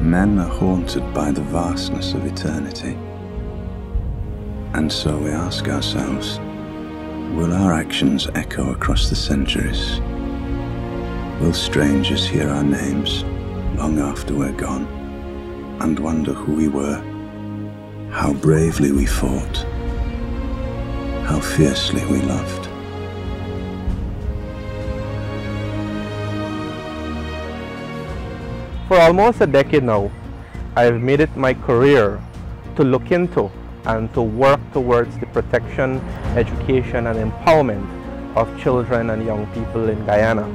Men are haunted by the vastness of eternity. And so we ask ourselves, will our actions echo across the centuries? Will strangers hear our names long after we're gone and wonder who we were, how bravely we fought, how fiercely we loved? For almost a decade now, I've made it my career to look into and to work towards the protection, education and empowerment of children and young people in Guyana.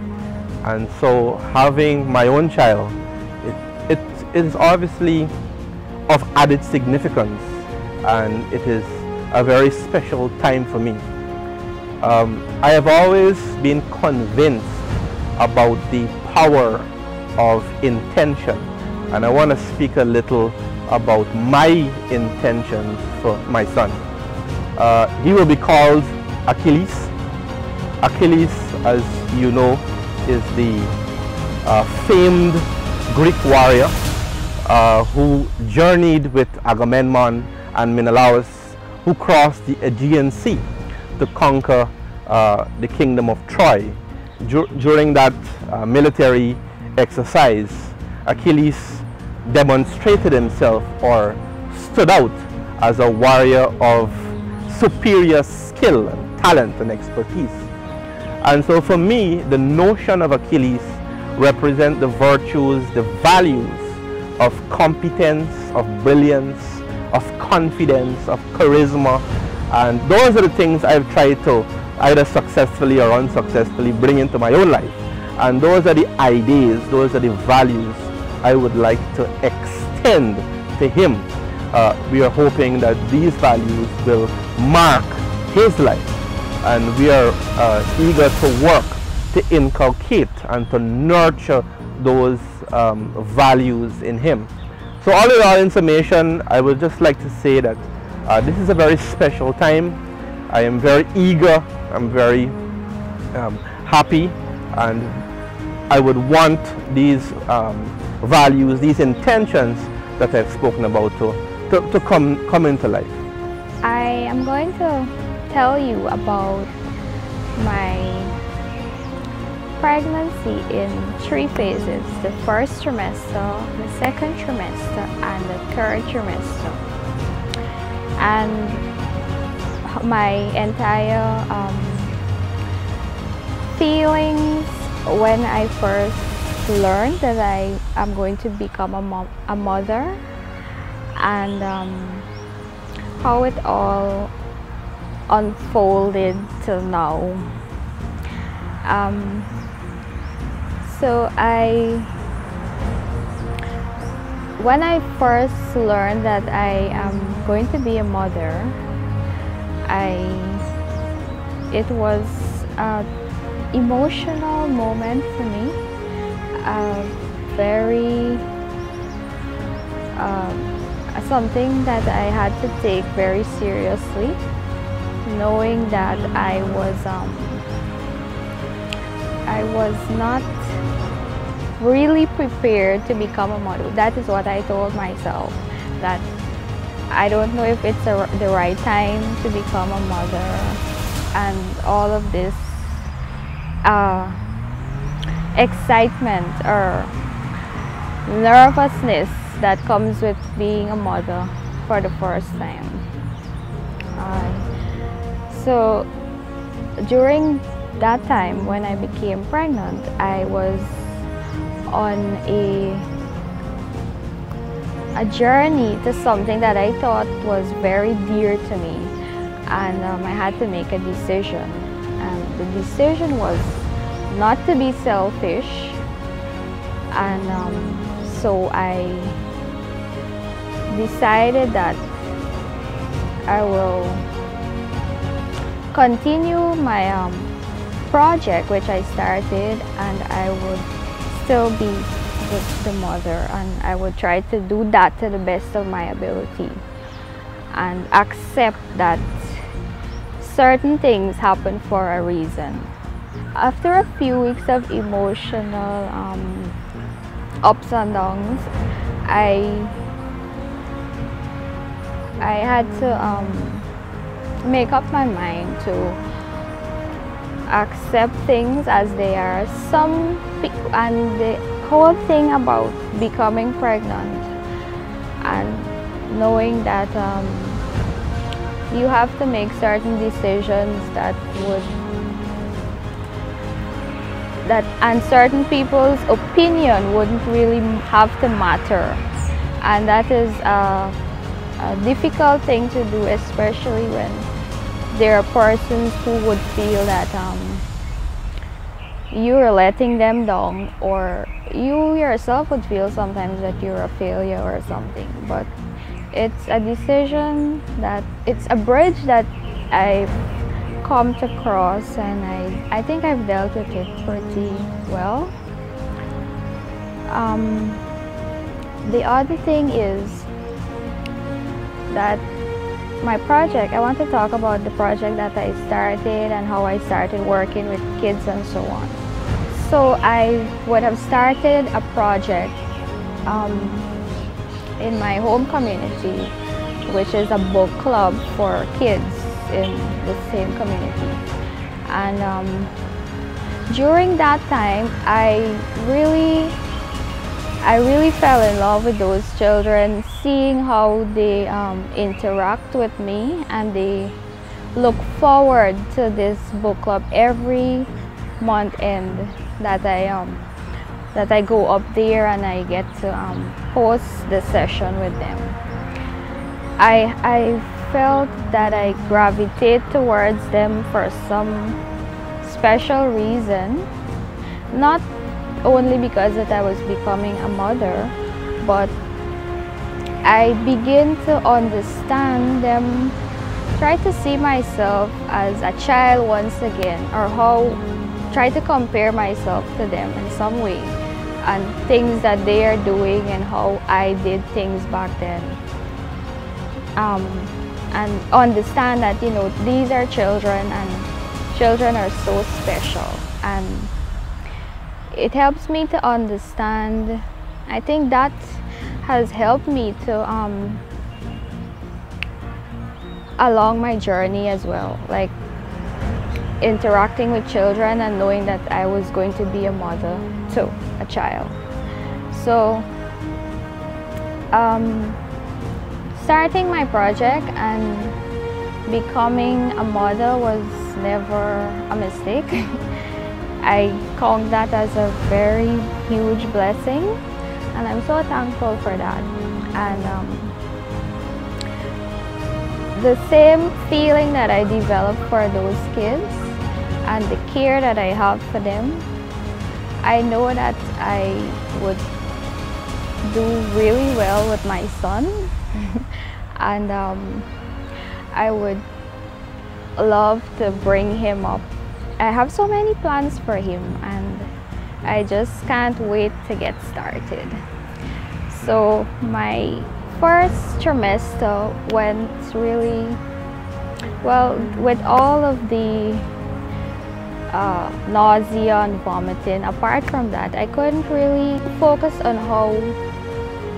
And so having my own child, it is obviously of added significance, and it is a very special time for me. I have always been convinced about the power of intention, and I want to speak a little about my intentions for my son. He will be called Achilles. Achilles, as you know, is the famed Greek warrior who journeyed with Agamemnon and Menelaus, who crossed the Aegean Sea to conquer the kingdom of Troy. During that military exercise, Achilles demonstrated himself or stood out as a warrior of superior skill and talent and expertise. And so for me, the notion of Achilles represents the virtues, the values of competence, of brilliance, of confidence, of charisma, and those are the things I've tried to either successfully or unsuccessfully bring into my own life. And those are the ideas, those are the values I would like to extend to him. We are hoping that these values will mark his life, and we are eager to work to inculcate and to nurture those values in him. So all in all, in summation, I would just like to say that this is a very special time. I am very eager, I'm very happy, and I would want these values, these intentions that I've spoken about to come into life. I am going to tell you about my pregnancy in 3 phases: the first trimester, the second trimester, and the third trimester. And my entire feelings when I first learned that I am going to become a mother, and how it all unfolded till now. So when I first learned that I am going to be a mother, it was an emotional moment for me, something that I had to take very seriously, knowing that I was not really prepared to become a mother. That is what I told myself, that I don't know if it's the right time to become a mother, and all of this excitement or nervousness that comes with being a mother for the first time. So during that time when I became pregnant, I was on a journey to something that I thought was very dear to me, and I had to make a decision. And the decision was not to be selfish, and so I decided that I will continue my project which I started, and I would still be the mother, and I would try to do that to the best of my ability, and accept that certain things happen for a reason. After a few weeks of emotional ups and downs, I had to make up my mind to accept things as they are. And the whole thing about becoming pregnant and knowing that you have to make certain decisions and certain people's opinion wouldn't really have to matter, and that is a difficult thing to do, especially when there are persons who would feel that you're letting them down, or you yourself would feel sometimes that you're a failure or something. But it's a decision it's a bridge that I've come to cross, and I think I've dealt with it pretty well. The other thing is that my project, I want to talk about the project that I started and how I started working with kids and so on. So I would have started a project in my home community, which is a book club for kids in the same community. And during that time, I really fell in love with those children, seeing how they interact with me, and they look forward to this book club every month end that I go up there and I get to host the session with them. I felt that I gravitate towards them for some special reason, not only because that I was becoming a mother, but I begin to understand them, try to see myself as a child once again, or try to compare myself to them in some way, and things that they are doing and how I did things back then. And understand that, you know, these are children, and children are so special, and it helps me to understand. I think that has helped me to along my journey as well, like interacting with children and knowing that I was going to be a mother to a child. So starting my project and becoming a mother was never a mistake. I count that as a very huge blessing, and I'm so thankful for that. And the same feeling that I developed for those kids and the care that I have for them, I know that I would do really well with my son. And I would love to bring him up. I have so many plans for him, and I just can't wait to get started. So my first trimester went really well with all of the nausea and vomiting. Apart from that, I couldn't really focus on how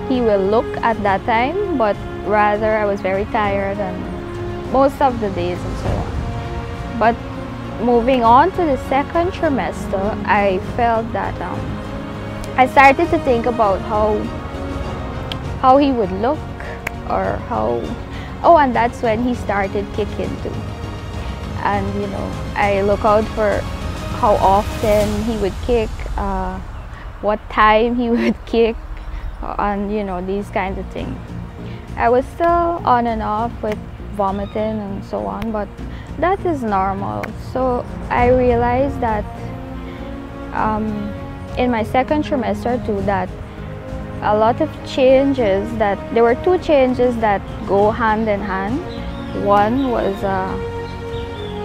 he will look at that time, but rather I was very tired and most of the days and so on. But moving on to the second trimester, I felt that I started to think about how he would look, or and that's when he started kicking too. And you know, I look out for how often he would kick, what time he would kick, and you know, these kinds of things. I was still on and off with vomiting and so on, but that is normal. So I realized that in my second trimester too, that a lot of changes, that there were two changes that go hand in hand. One was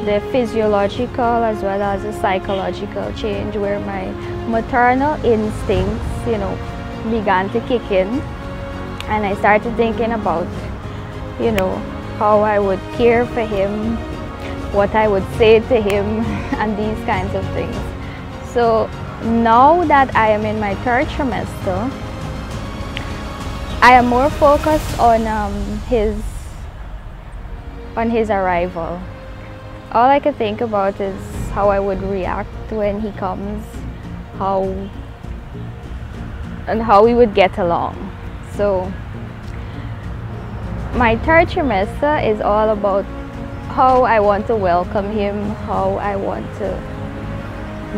the physiological as well as the psychological change, where my maternal instincts, you know, began to kick in, and I started thinking about, you know, how I would care for him, what I would say to him, and these kinds of things. So now that I am in my third trimester, I am more focused on his arrival. All I can think about is how I would react when he comes, how we would get along. So my third trimester is all about how I want to welcome him, how I want to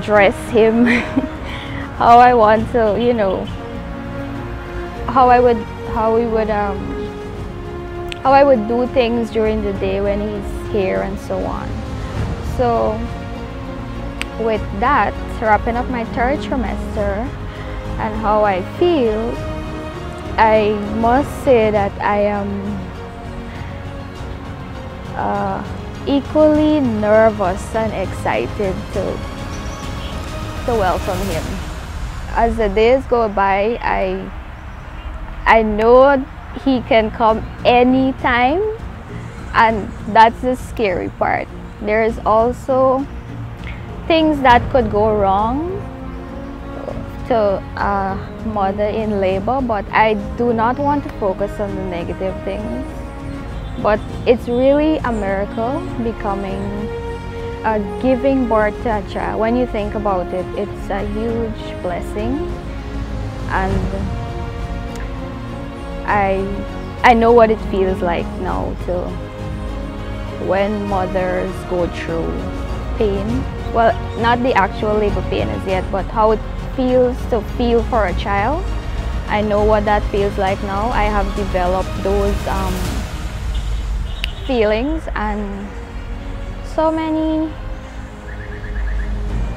dress him, how I want to, you know, how I would do things during the day when he's here and so on. So with that, wrapping up my third trimester and how I feel, I must say that I am equally nervous and excited to welcome him. As the days go by, I know he can come anytime, and that's the scary part. There is also things that could go wrong to a mother in labor, but I do not want to focus on the negative things. But it's really a miracle giving birth to a child. When you think about it, it's a huge blessing, and I know what it feels like now to when mothers go through pain. Well, not the actual labor pain as yet, but how it feels to feel for a child. I know what that feels like now. I have developed those feelings, and so many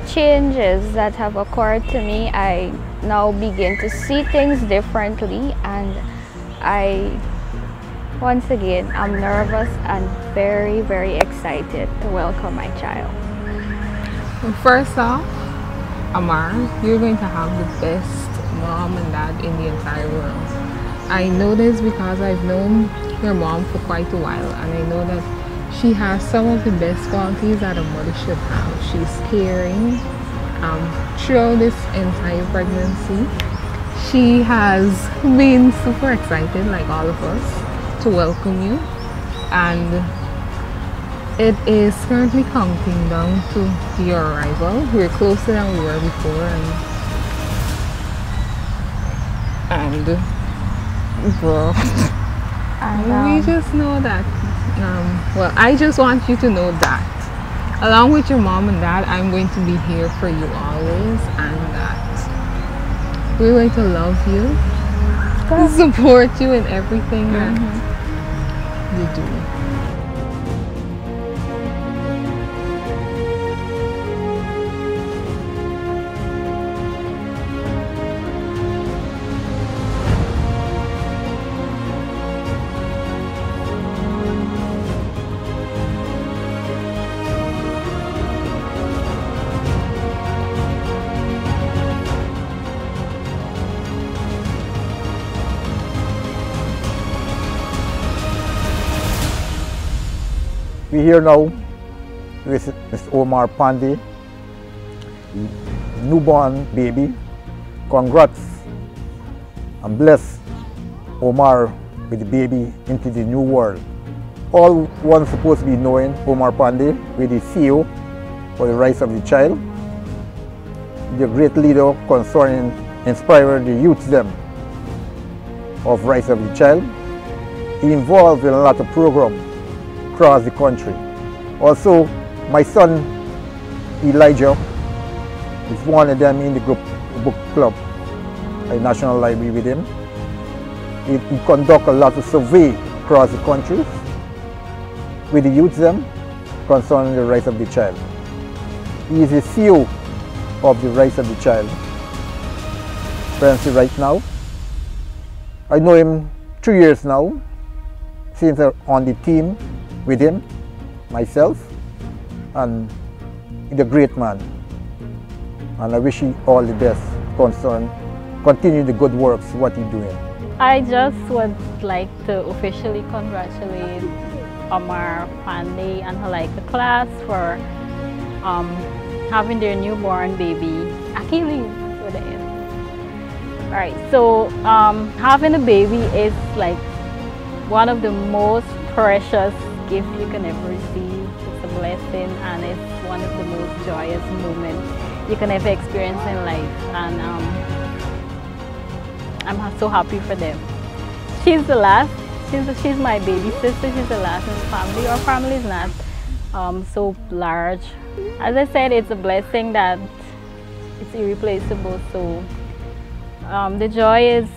changes that have occurred to me. I now begin to see things differently, and once again, I'm nervous and very, very excited to welcome my child. First off, Amar, you're going to have the best mom and dad in the entire world. I know this because I've known your mom for quite a while, and I know that she has some of the best qualities that a mother should have. She's caring. Throughout this entire pregnancy, she has been super excited, like all of us, to welcome you, and it is currently counting down to your arrival. We're closer than we were before, and bro, we just know that. Well, I just want you to know that, along with your mom and dad, I'm going to be here for you always, and that we're going to love you, support you in everything that you do. We're here now with Mr. Achilles Panday, newborn baby. Congrats and bless Omar with the baby into the new world. All one supposed to be knowing Achilles Panday with the CEO for the rights of the child, the great leader concerning inspiring the youth them of rights of the child. He involved in a lot of programs across the country. Also, my son Elijah is one of them in the group book club at National Library with him. He conducts a lot of survey across the country with the youth them concerning the rights of the child. He is the CEO of the rights of the child. Currently right now, I know him 3 years now, since I'm on the team with him, myself, and he's a great man. And I wish him all the best. Continue the good works, what he's doing. I just would like to officially congratulate Achilles Panday and the class for having their newborn baby, Achilles with an S. Alright, so having a baby is like one of the most precious gifts you can ever receive. It's a blessing, and it's one of the most joyous moments you can ever experience in life, and I'm so happy for them. She's the last. She's my baby sister. She's the last in the family. Our family is not so large. As I said, it's a blessing that it's irreplaceable. So the joy is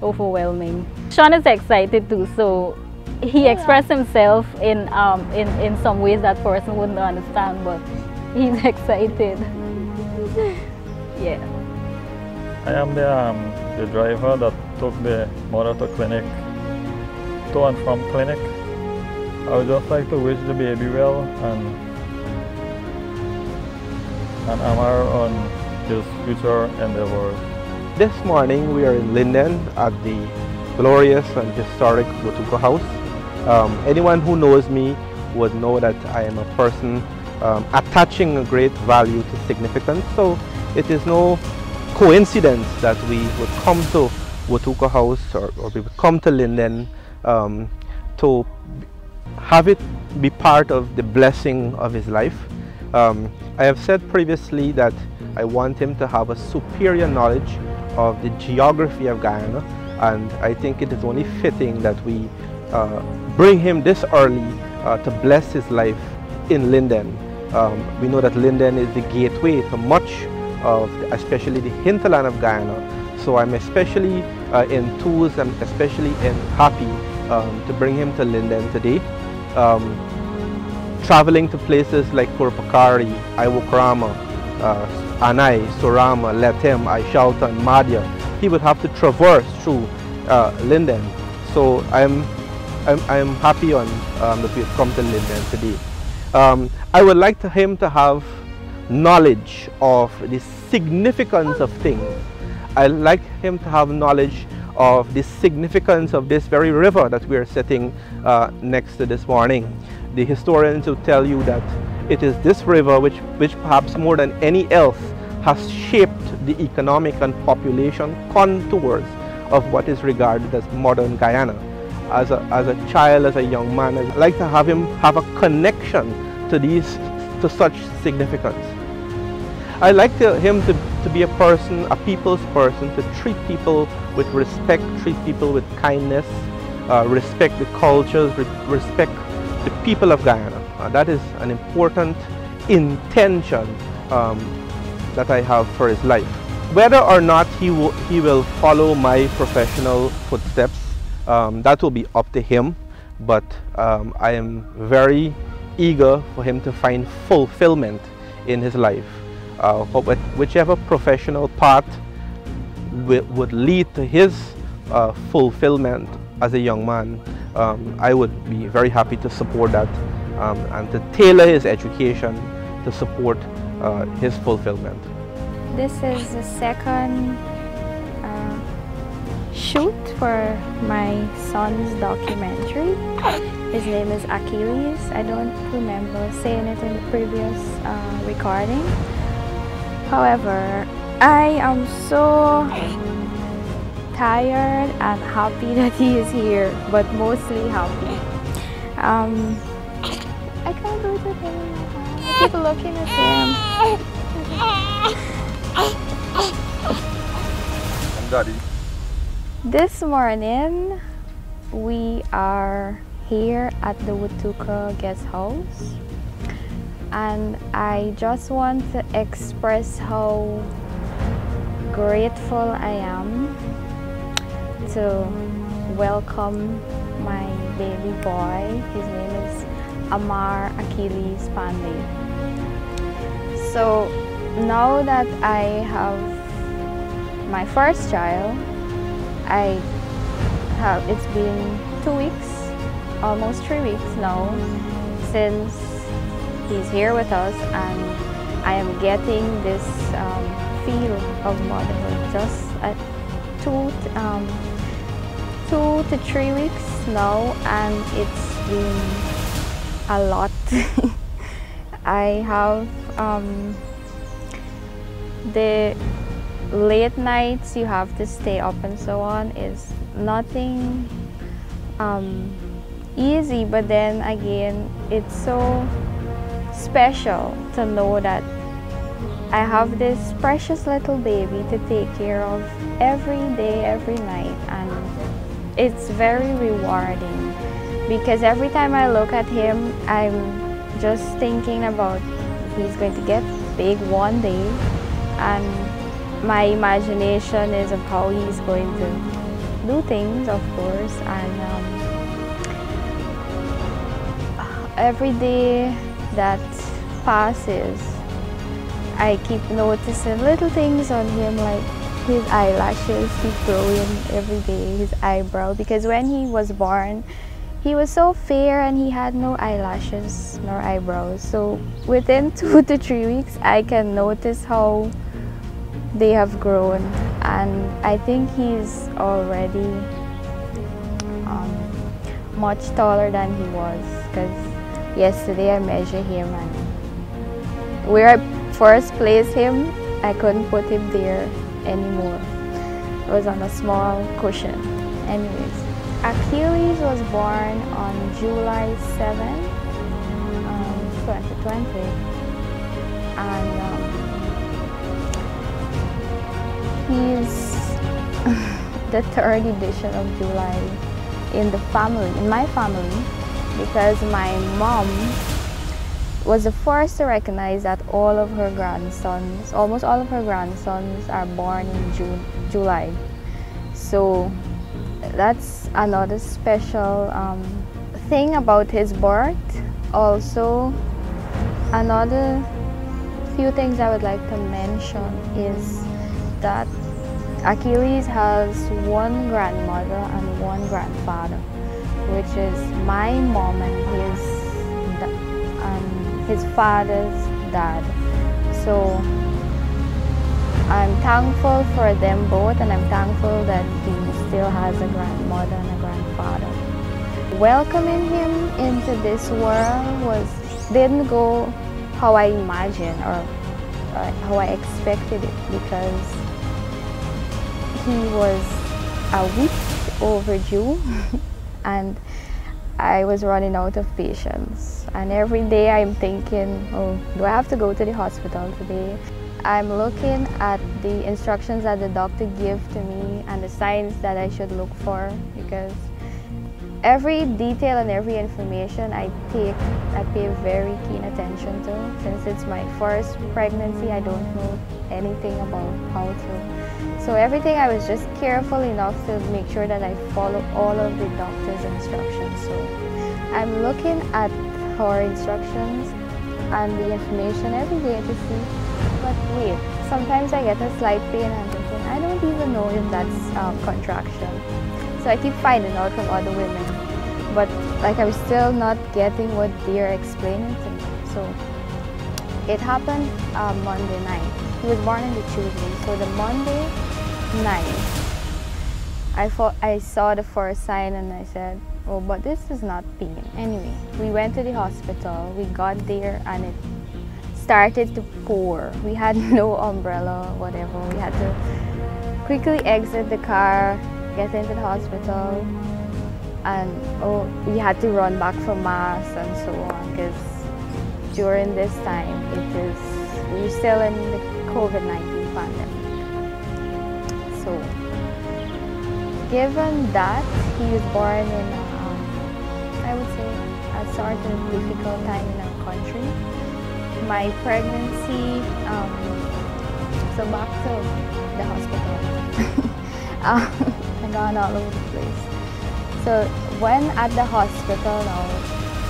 overwhelming. Sean is excited too. So he expressed himself in some ways that person wouldn't understand, but he's excited. Yeah. I am the driver that took the mother to clinic, to and from clinic. I would just like to wish the baby well and Amar on his future endeavors. This morning we are in Linden at the glorious and historic Watuka House. Anyone who knows me would know that I am a person attaching a great value to significance. So it is no coincidence that we would come to Watuka House or we would come to Linden to have it be part of the blessing of his life. I have said previously that I want him to have a superior knowledge of the geography of Guyana, and I think it is only fitting that we bring him this early to bless his life in Linden. We know that Linden is the gateway to much of, especially the hinterland of Guyana. So I'm especially enthused and especially happy to bring him to Linden today. Traveling to places like Purpakari, Iwokrama, Anai, Surama, Letem, Aishalta, and Madhya, he would have to traverse through Linden. So I'm happy on that we've come to Linden today. I would like him to have knowledge of the significance of things. I'd like him to have knowledge of the significance of this very river that we are sitting next to this morning. The historians will tell you that it is this river which perhaps more than any else has shaped the economic and population contours of what is regarded as modern Guyana. As a child, as a young man, I'd like to have him have a connection to such significance. I'd like him to be a person, a people's person, to treat people with respect, treat people with kindness, respect the cultures, respect the people of Guyana. That is an important intention that I have for his life. Whether or not he will follow my professional footsteps, that will be up to him, but I am very eager for him to find fulfillment in his life. Whichever professional path would lead to his fulfillment as a young man, I would be very happy to support that and to tailor his education to support his fulfillment. This is the second shoot for my son's documentary. His name is Achilles. I don't remember saying it in the previous recording. However, I am so tired and happy that he is here, but mostly happy. I can't go to him. I keep looking at him. Daddy. This morning, we are here at the Watuka guest house, and I just want to express how grateful I am to welcome my baby boy. His name is Achilles Panday. So now that I have my first child, it's been 2 weeks, almost 3 weeks now, since he's here with us, and I am getting this feel of motherhood just at 2 to 3 weeks now, and it's been a lot. I have late nights you have to stay up and so on is nothing easy, but then again it's so special to know that I have this precious little baby to take care of every day, every night, and it's very rewarding because every time I look at him, I'm just thinking about he's going to get big one day, and my imagination is of how he's going to do things, of course, and every day that passes, I keep noticing little things on him, like his eyelashes keep growing every day, his eyebrow, because when he was born, he was so fair and he had no eyelashes nor eyebrows. So within 2 to 3 weeks, I can notice how they have grown, and I think he's already much taller than he was, because yesterday I measured him, and where I first placed him, I couldn't put him there anymore. It was on a small cushion. Anyways, Achilles was born on July 7, 2020, and he's the third edition of July in my family, because my mom was the first to recognize that almost all of her grandsons are born in July. So that's another special thing about his birth. Also, another few things I would like to mention is that Achilles has one grandmother and one grandfather, which is my mom and his father's dad. So I'm thankful for them both, and I'm thankful that he still has a grandmother and a grandfather. Welcoming him into this world didn't go how I imagined or how I expected it, because he was a week overdue and I was running out of patience, and every day I'm thinking, oh, do I have to go to the hospital today? I'm looking at the instructions that the doctor gave to me and the signs that I should look for, because every detail and every information I pay very keen attention to. Since it's my first pregnancy, I don't know anything about how to. So everything, I was just careful enough to make sure that I follow all of the doctor's instructions. So I'm looking at her instructions and the information every day to see, but wait, sometimes I get a slight pain and I'm thinking, I don't even know if that's contraction. So I keep finding out from other women, but like I'm still not getting what they're explaining to me. So it happened Monday night. He was born on the Tuesday, so the Monday night I saw the first sign and I said, oh, but this is not pain. Anyway, we went to the hospital, we got there and it started to pour. We had no umbrella, whatever. We had to quickly exit the car, get into the hospital, and we had to run back for mass and so on, because during this time we're still in the COVID-19 pandemic. So given that he was born in I would say a sort of difficult time in our country, my pregnancy, so back to the hospital. I gone all over the place. So when at the hospital now,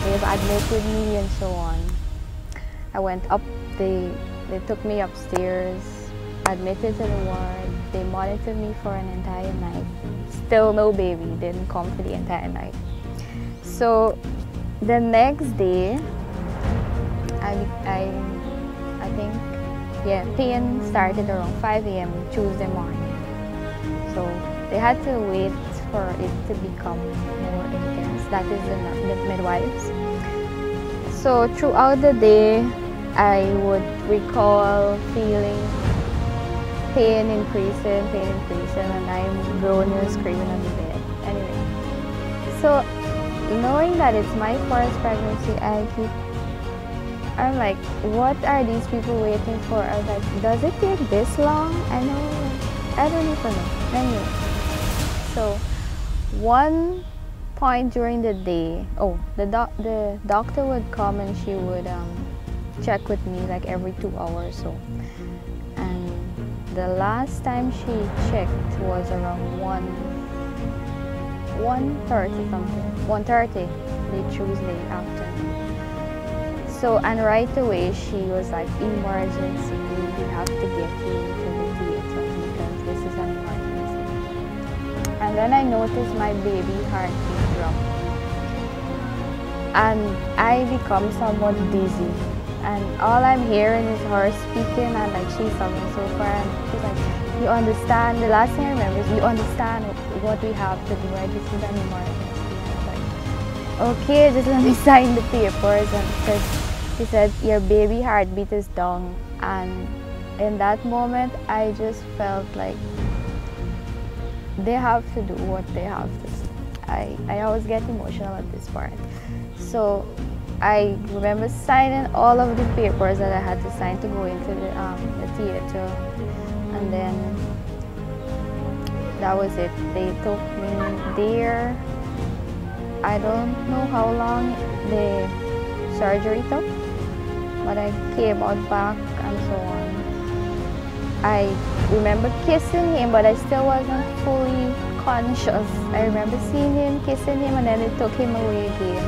they've admitted me and so on. I went up, they took me upstairs, admitted to the ward. They monitored me for an entire night. Still no baby, didn't come for the entire night. So the next day, I think, yeah, pain started around 5 a.m. Tuesday morning. So they had to wait for it to become more intense. That is the midwives. So throughout the day, I would recall feeling pain increasing, and I'm groaning and screaming on the bed. Anyway, so knowing that it's my first pregnancy, I'm like, what are these people waiting for? I was like, does it take this long? I don't even know. Anyway, so one point during the day, the doctor would come and she would check with me like every 2 hours or so. And the last time she checked was around 1:30 something, 1:30 late Tuesday afternoon. So, and right away she was like, emergency, we have to get you to the theater because this is an emergency. And then I noticed my baby heartbeat drop. And I become somewhat dizzy. And all I'm hearing is her speaking and like she's something so far. And she's like, you understand, the last thing I remember is, you understand what we have to do, right? This is an emergency. And I was like, okay, just let me sign the papers. And because she said, your baby heartbeat is down. And in that moment, I just felt like they have to do what they have to do. I always get emotional at this part. So I remember signing all of the papers that I had to sign to go into the theater. And then that was it. They took me there. I don't know how long the surgery took, but I came out back and so on. I remember kissing him, but I still wasn't fully conscious. I remember seeing him, kissing him, and then they took him away again.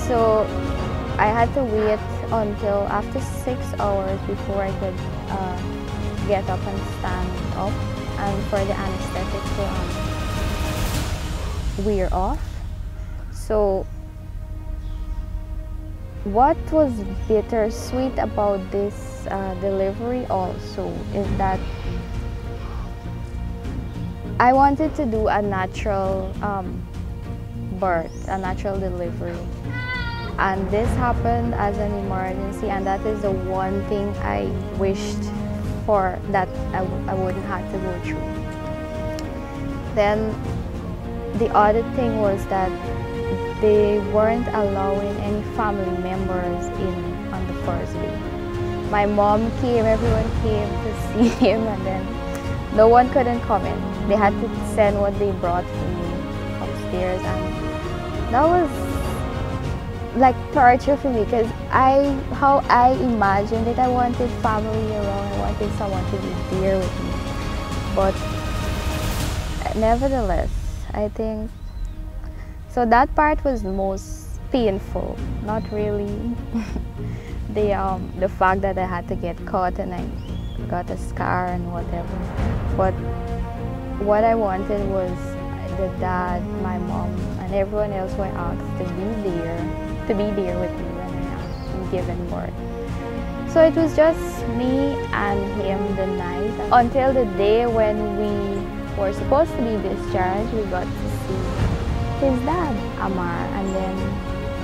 So I had to wait until after 6 hours before I could get up and stand up, and for the anesthetic to wear off. So what was bittersweet about this delivery also is that I wanted to do a natural birth, a natural delivery. And this happened as an emergency, and that is the one thing I wished for, that I wouldn't have to go through. Then the other thing was that they weren't allowing any family members in on the first day. My mom came, everyone came to see him, and then no one couldn't come in. They had to send what they brought for me upstairs, and that was like torture for me, because how I imagined it, I wanted family around, I wanted someone to be there with me. But nevertheless, I think, so that part was the most painful, not really the fact that I had to get caught and I got a scar and whatever. But what I wanted was the dad, my mom, and everyone else were asked to be there with me when I am given birth. So it was just me and him the night until the day when we were supposed to be discharged. We got to see his dad, Amar, and then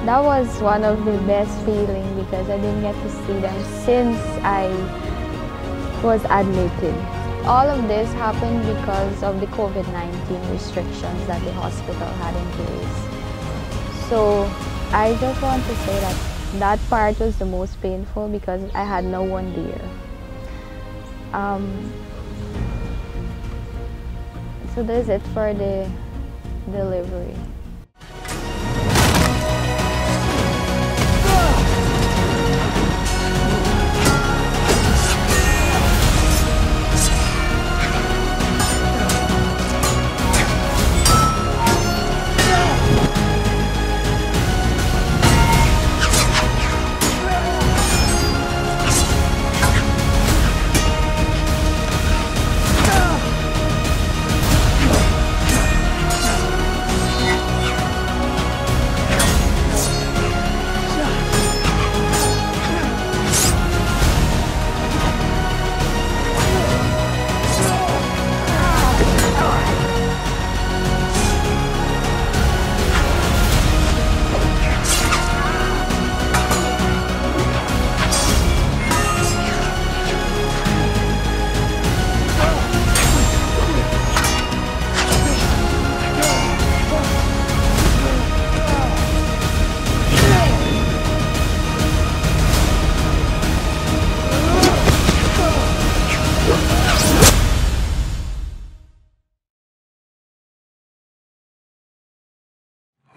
that was one of the best feelings because I didn't get to see them since I was admitted. All of this happened because of the COVID-19 restrictions that the hospital had in place. So I just want to say that that part was the most painful because I had no one there. So that's it for the delivery.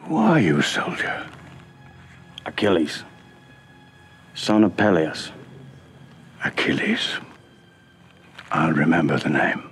Who are you, soldier? Achilles, son of Peleus. Achilles. I'll remember the name.